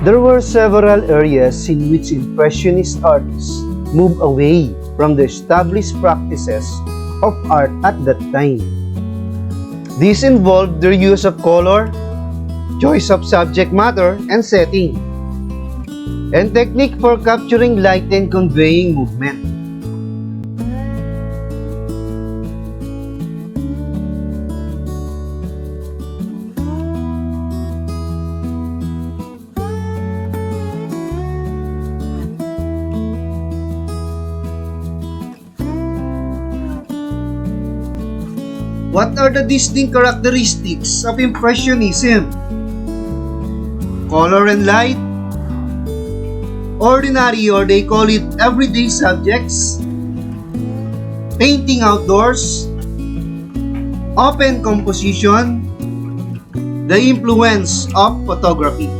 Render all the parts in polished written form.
There were several areas in which Impressionist artists moved away from the established practices of art at that time. This involved their use of color, choice of subject matter and setting, and technique for capturing light and conveying movement. What are the distinct characteristics of Impressionism? Color and light, ordinary or they call it everyday subjects, painting outdoors, open composition, the influence of photography.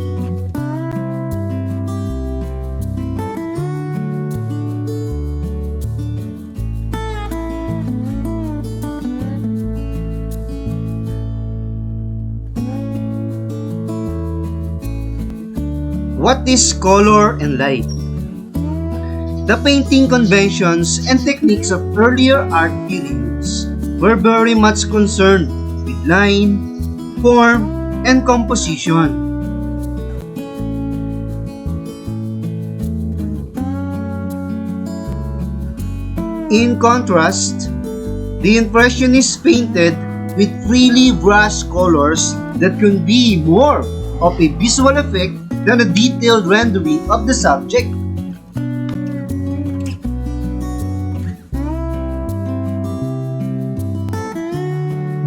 What is color and light? The painting conventions and techniques of earlier art periods were very much concerned with line, form, and composition. In contrast, the Impressionists painted with freely brushed colors that can be more of a visual effect than a detailed rendering of the subject.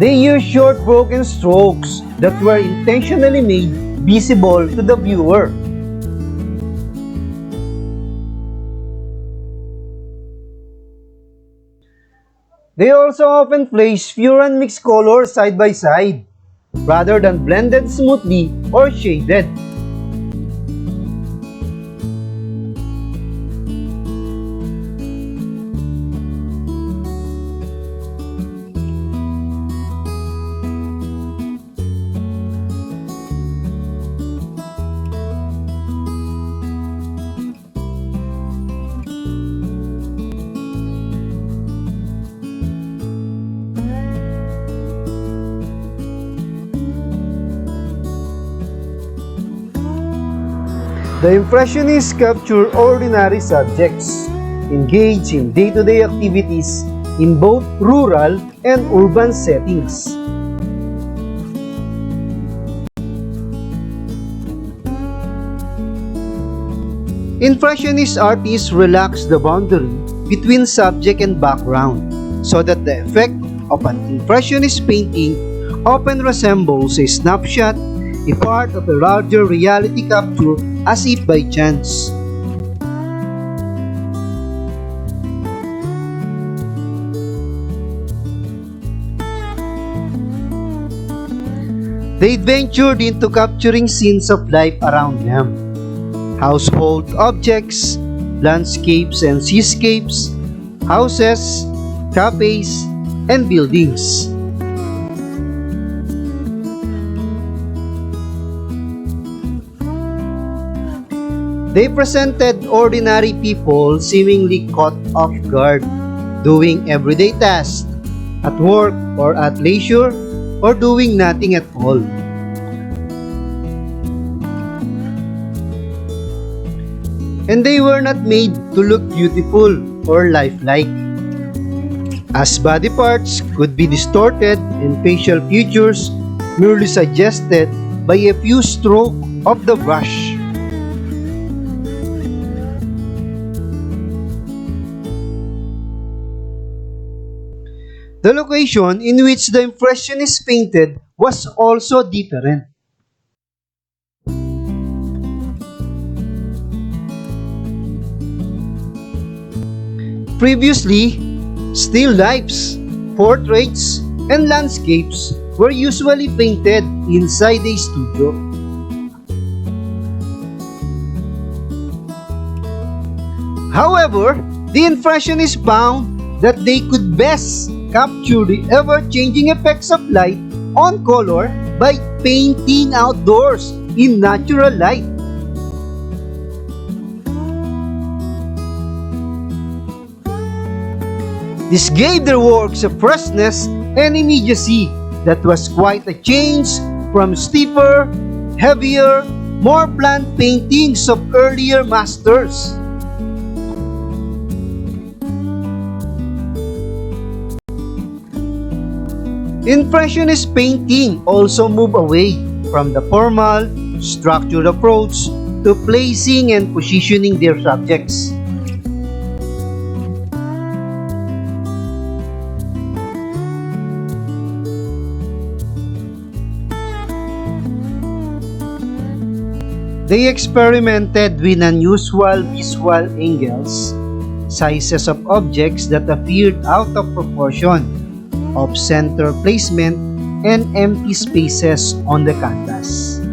They used short broken strokes that were intentionally made visible to the viewer. They also often placed pure and mixed colors side by side, rather than blended smoothly or shaded. The Impressionists capture ordinary subjects, engage in day-to-day activities in both rural and urban settings. Impressionist artists relax the boundary between subject and background so that the effect of an Impressionist painting often resembles a snapshot, a part of a larger reality capture as if by chance. They ventured into capturing scenes of life around them, household objects, landscapes and seascapes, houses, cafes, and buildings. They presented ordinary people seemingly caught off guard, doing everyday tasks, at work or at leisure, or doing nothing at all. And they were not made to look beautiful or lifelike, as body parts could be distorted and facial features merely suggested by a few strokes of the brush. The location in which the Impressionists painted was also different. Previously, still lifes, portraits, and landscapes were usually painted inside a studio. However, the Impressionists found that they could best capture the ever-changing effects of light on color by painting outdoors in natural light. This gave their works a freshness and immediacy that was quite a change from stiffer, heavier, more blunt paintings of earlier masters. Impressionist painting also moved away from the formal, structured approach to placing and positioning their subjects. They experimented with unusual visual angles, sizes of objects that appeared out of proportion, off-center placement, and empty spaces on the canvas.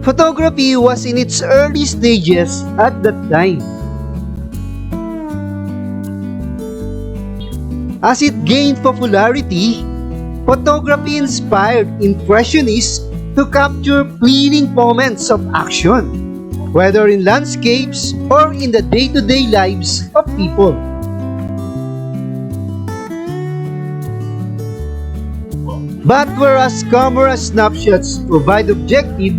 Photography was in its early stages at that time. As it gained popularity, photography inspired Impressionists to capture fleeting moments of action, whether in landscapes or in the day-to-day lives of people. But whereas camera snapshots provide objective,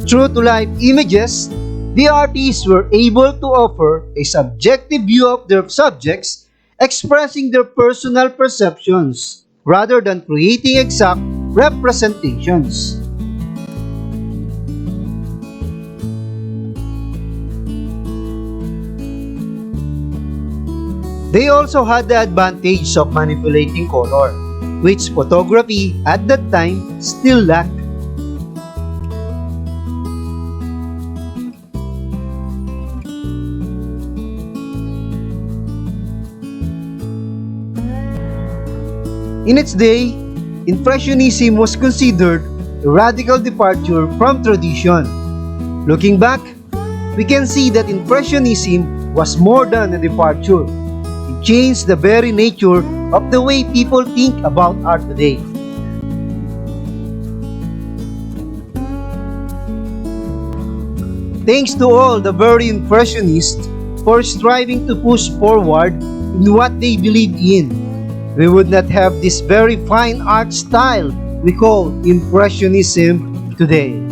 true-to-life images, the artists were able to offer a subjective view of their subjects, expressing their personal perceptions rather than creating exact representations. They also had the advantage of manipulating color, which photography at that time still lacked. In its day, Impressionism was considered a radical departure from tradition. Looking back, we can see that Impressionism was more than a departure. It changed the very nature of the way people think about art today. Thanks to all the very Impressionists for striving to push forward in what they believed in. We would not have this very fine art style we call Impressionism today.